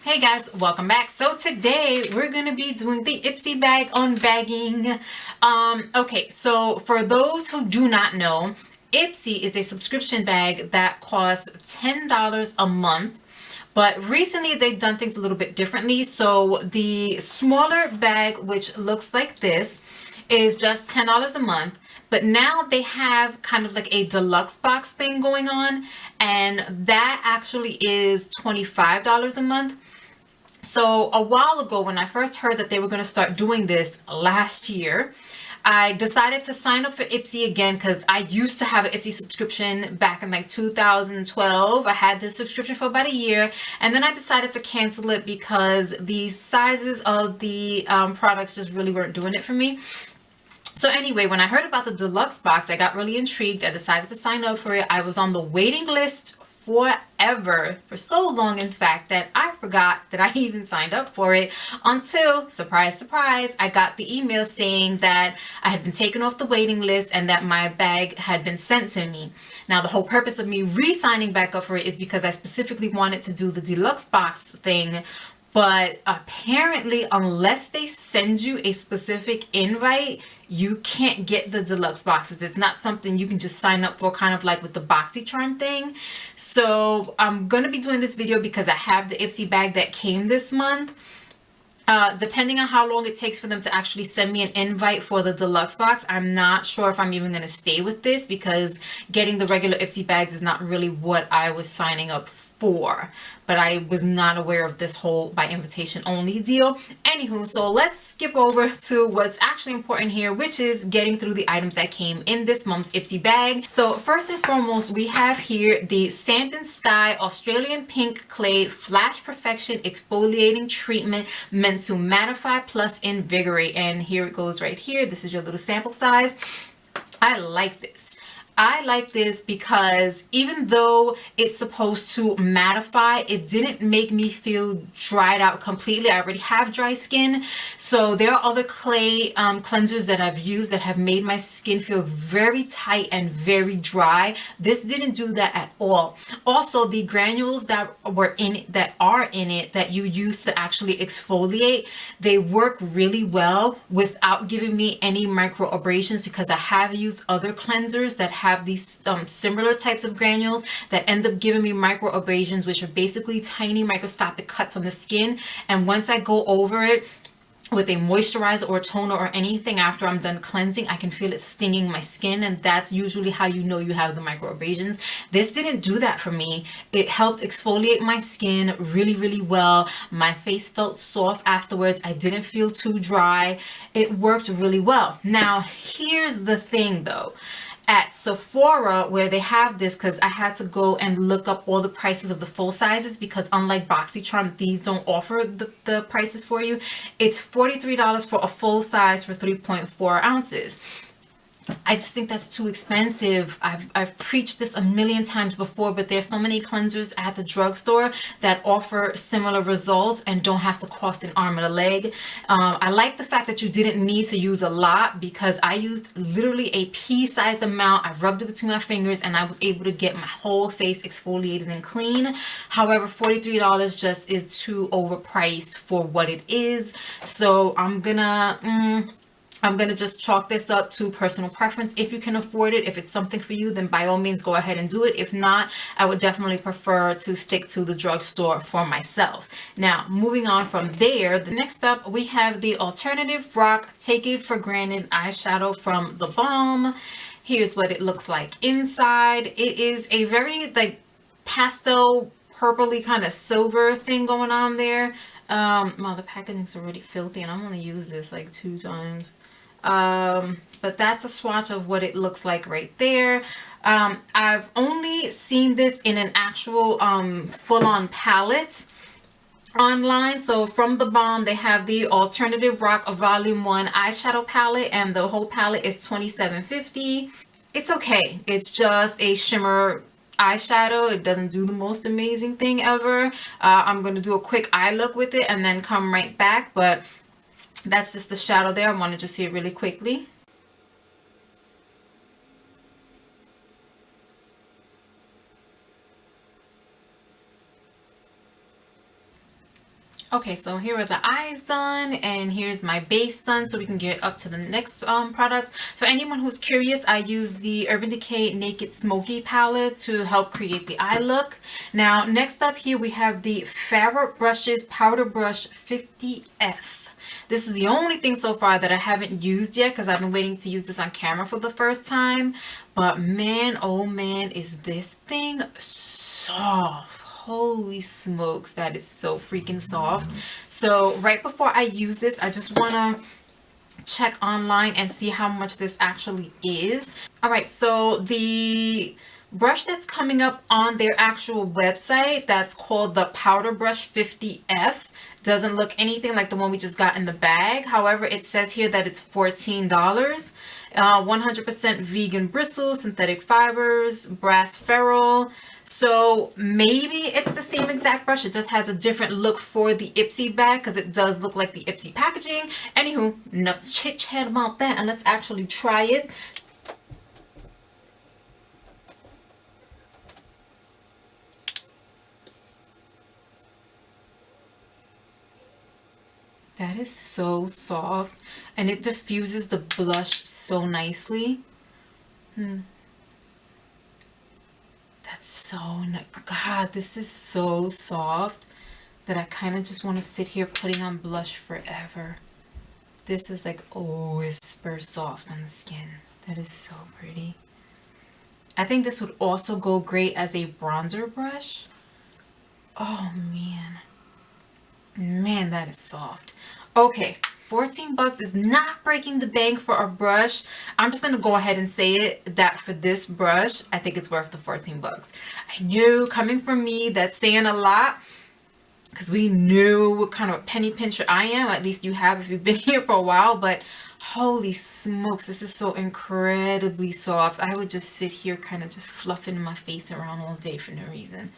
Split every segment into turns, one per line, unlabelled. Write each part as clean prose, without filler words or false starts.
Hey guys, welcome back. So today we're going to be doing the Ipsy bag unbagging. Okay, so for those who do not know, Ipsy is a subscription bag that costs $10 a month. But recently they've done things a little bit differently. So the smaller bag, which looks like this, is just $10 a month. But now they have kind of like a deluxe box thing going on, and that actually is $25 a month. So a while ago, when I first heard that they were going to start doing this last year, I decided to sign up for Ipsy again because I used to have an Ipsy subscription back in like 2012. I had this subscription for about a year, and then I decided to cancel it because the sizes of the products just really weren't doing it for me. So anyway, when I heard about the deluxe box, I got really intrigued. I decided to sign up for it. I was on the waiting list forever, for so long in fact, that I forgot that I even signed up for it until, surprise, surprise, I got the email saying that I had been taken off the waiting list and that my bag had been sent to me. Now, the whole purpose of me re-signing back up for it is because I specifically wanted to do the deluxe box thing. But apparently, unless they send you a specific invite, you can't get the deluxe boxes. It's not something you can just sign up for, kind of like with the BOXYCHARM thing. So I'm going to be doing this video because I have the Ipsy bag that came this month. Depending on how long it takes for them to actually send me an invite for the deluxe box, I'm not sure if I'm even going to stay with this because getting the regular Ipsy bags is not really what I was signing up for. But I was not aware of this whole by invitation only deal. Anywho, so let's skip over to what's actually important here, which is getting through the items that came in this month's Ipsy bag. So first and foremost, we have here the Sand and Sky Australian Pink Clay Flash Perfection Exfoliating Treatment meant to mattify plus invigorate. And here it goes right here. This is your little sample size. I like this. I like this because even though it's supposed to mattify, it didn't make me feel dried out completely. I already have dry skin. So there are other clay cleansers that I've used that have made my skin feel very tight and very dry. This didn't do that at all. Also, the granules that were in it, that you use to actually exfoliate, they work really well without giving me any micro abrasions, because I have used other cleansers that have these similar types of granules that end up giving me micro abrasions, which are basically tiny microscopic cuts on the skin. And once I go over it with a moisturizer or toner or anything after I'm done cleansing, I can feel it stinging my skin, and that's usually how you know you have the micro abrasions. This didn't do that for me. It helped exfoliate my skin really, really well. My face felt soft afterwards. I didn't feel too dry. It worked really well. Now, here's the thing though. At Sephora, where they have this, because I had to go and look up all the prices of the full sizes, because unlike BOXYCHARM, these don't offer the prices for you. It's $43 for a full size for 3.4 ounces. I just think that's too expensive. I've preached this a million times before, but there's so many cleansers at the drugstore that offer similar results and don't have to cost an arm and a leg. I like the fact that you didn't need to use a lot, because I used literally a pea-sized amount. I rubbed it between my fingers and I was able to get my whole face exfoliated and clean. However, $43 just is too overpriced for what it is. So I'm gonna just chalk this up to personal preference. If you can afford it, if it's something for you, then by all means go ahead and do it. If not, I would definitely prefer to stick to the drugstore for myself. Now, moving on from there, the next up we have the Alternative Rock Take It For Granted eyeshadow from The Balm. Here's what it looks like inside. It is a very like pastel purpley kind of silver thing going on there. Well, the packaging's already filthy and I'm gonna use this like 2 times. But that's a swatch of what it looks like right there. I've only seen this in an actual full-on palette online. So from The Balm, they have the Alternative Rock Volume 1 eyeshadow palette, and the whole palette is $27.50. It's okay. It's just a shimmer eyeshadow. It doesn't do the most amazing thing ever. I'm going to do a quick eye look with it and then come right back, but that's just the shadow there. I wanted to see it really quickly. Okay, so here are the eyes done, and here's my base done, so we can get up to the next products. For anyone who's curious, I use the Urban Decay Naked Smoky palette to help create the eye look. Now, next up here we have the f.a.r.a.h brushes Powder Brush 50F. This is the only thing so far that I haven't used yet because I've been waiting to use this on camera for the first time. But man, oh man, is this thing soft. Holy smokes, that is so freaking soft. So right before I use this, I just want to check online and see how much this actually is. All right, so the brush that's coming up on their actual website, that's called the Powder Brush 50F, doesn't look anything like the one we just got in the bag. However, it says here that it's $14. 100% vegan bristles, synthetic fibers, brass ferrule. So maybe it's the same exact brush. It just has a different look for the Ipsy bag because it does look like the Ipsy packaging. Anywho, enough chit chat about that, and let's actually try it. That is so soft, and it diffuses the blush so nicely. That's so nice. God, this is so soft that I kind of just want to sit here putting on blush forever. This is like whisper soft on the skin. That is so pretty. I think this would also go great as a bronzer brush. Oh man. Man, that is soft. Okay, 14 bucks is not breaking the bank for a brush. I'm just going to go ahead and say it that for this brush, I think it's worth the 14 bucks. I knew, coming from me, that's saying a lot because we knew what kind of a penny pincher I am. At least you have if you've been here for a while, but holy smokes, this is so incredibly soft. I would just sit here kind of just fluffing my face around all day for no reason.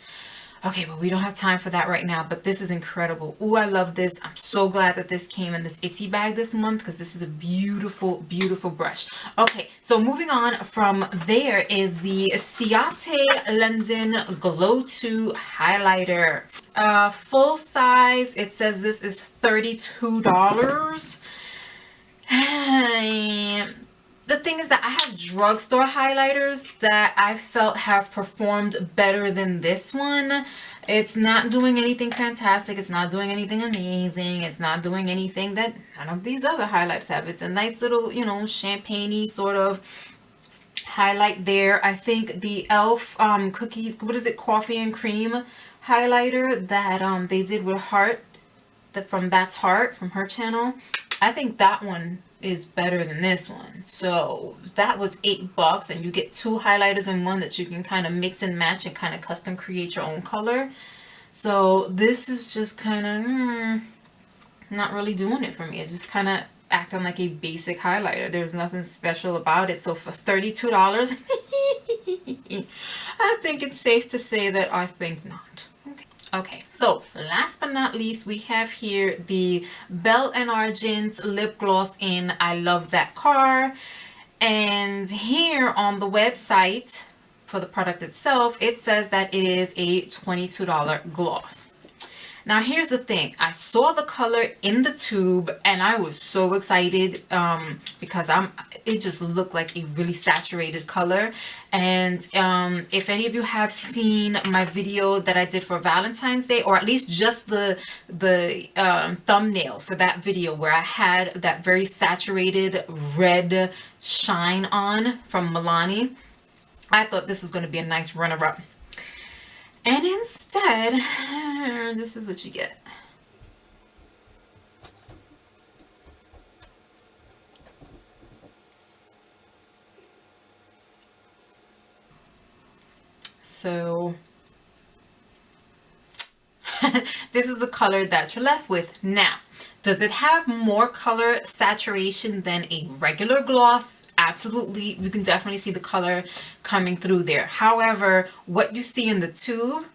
Okay, but we don't have time for that right now, but this is incredible. Ooh, I love this. I'm so glad that this came in this Ipsy bag this month because this is a beautiful, beautiful brush. Okay, so moving on from there is the Ciate London Glow 2 highlighter. Full size, it says this is $32. The thing is that I have drugstore highlighters that I felt have performed better than this one. It's not doing anything fantastic. It's not doing anything amazing. It's not doing anything that none of these other highlights have. It's a nice little, you know, champagne-y sort of highlight there. I think the e.l.f. Cookies, what is it, coffee and cream highlighter that they did with Heart, from That's Heart, from her channel. I think that one is better than this one. So that was $8, and you get two highlighters in one that you can kind of mix and match and kind of custom create your own color. So this is just kind of not really doing it for me. It's just kind of acting like a basic highlighter. There's nothing special about it. So for $32, I think it's safe to say that I think not. Okay, so last but not least, we have here the Belle and Argent lip gloss in I Love That Car. And here on the website for the product itself, it says that it is a $22 gloss. Now here's the thing, I saw the color in the tube and I was so excited because it just looked like a really saturated color. And if any of you have seen my video that I did for Valentine's Day, or at least just the thumbnail for that video where I had that very saturated red shine on from Milani, I thought this was going to be a nice runner-up. And instead, this is what you get. So this is the color that you're left with. Now, does it have more color saturation than a regular gloss? Absolutely, you can definitely see the color coming through there. However, what you see in the tube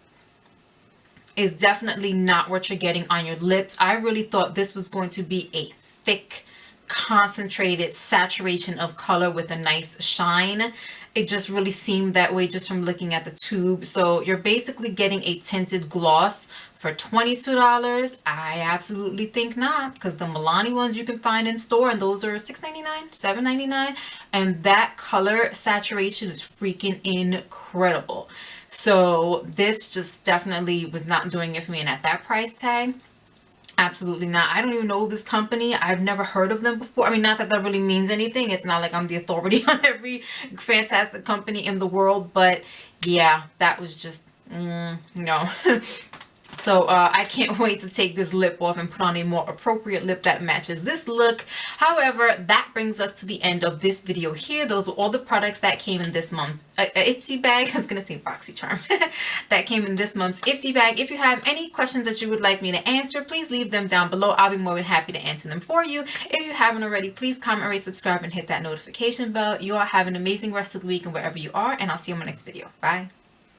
is definitely not what you're getting on your lips. I really thought this was going to be a thick, concentrated saturation of color with a nice shine. It just really seemed that way just from looking at the tube. So you're basically getting a tinted gloss for For $22, I absolutely think not, because the Milani ones you can find in store, and those are $6.99, $7.99, and that color saturation is freaking incredible. So this just definitely was not doing it for me, and at that price tag, absolutely not. I don't even know this company. I've never heard of them before. I mean, not that that really means anything. It's not like I'm the authority on every fantastic company in the world, but yeah, that was just, no. So I can't wait to take this lip off and put on a more appropriate lip that matches this look. However, that brings us to the end of this video here. Those are all the products that came in this month. Ipsy bag, I was going to say BOXYCHARM, that came in this month's Ipsy bag. If you have any questions that you would like me to answer, please leave them down below. I'll be more than happy to answer them for you. If you haven't already, please comment, rate, subscribe, and hit that notification bell. You all have an amazing rest of the week and wherever you are, and I'll see you in my next video. Bye.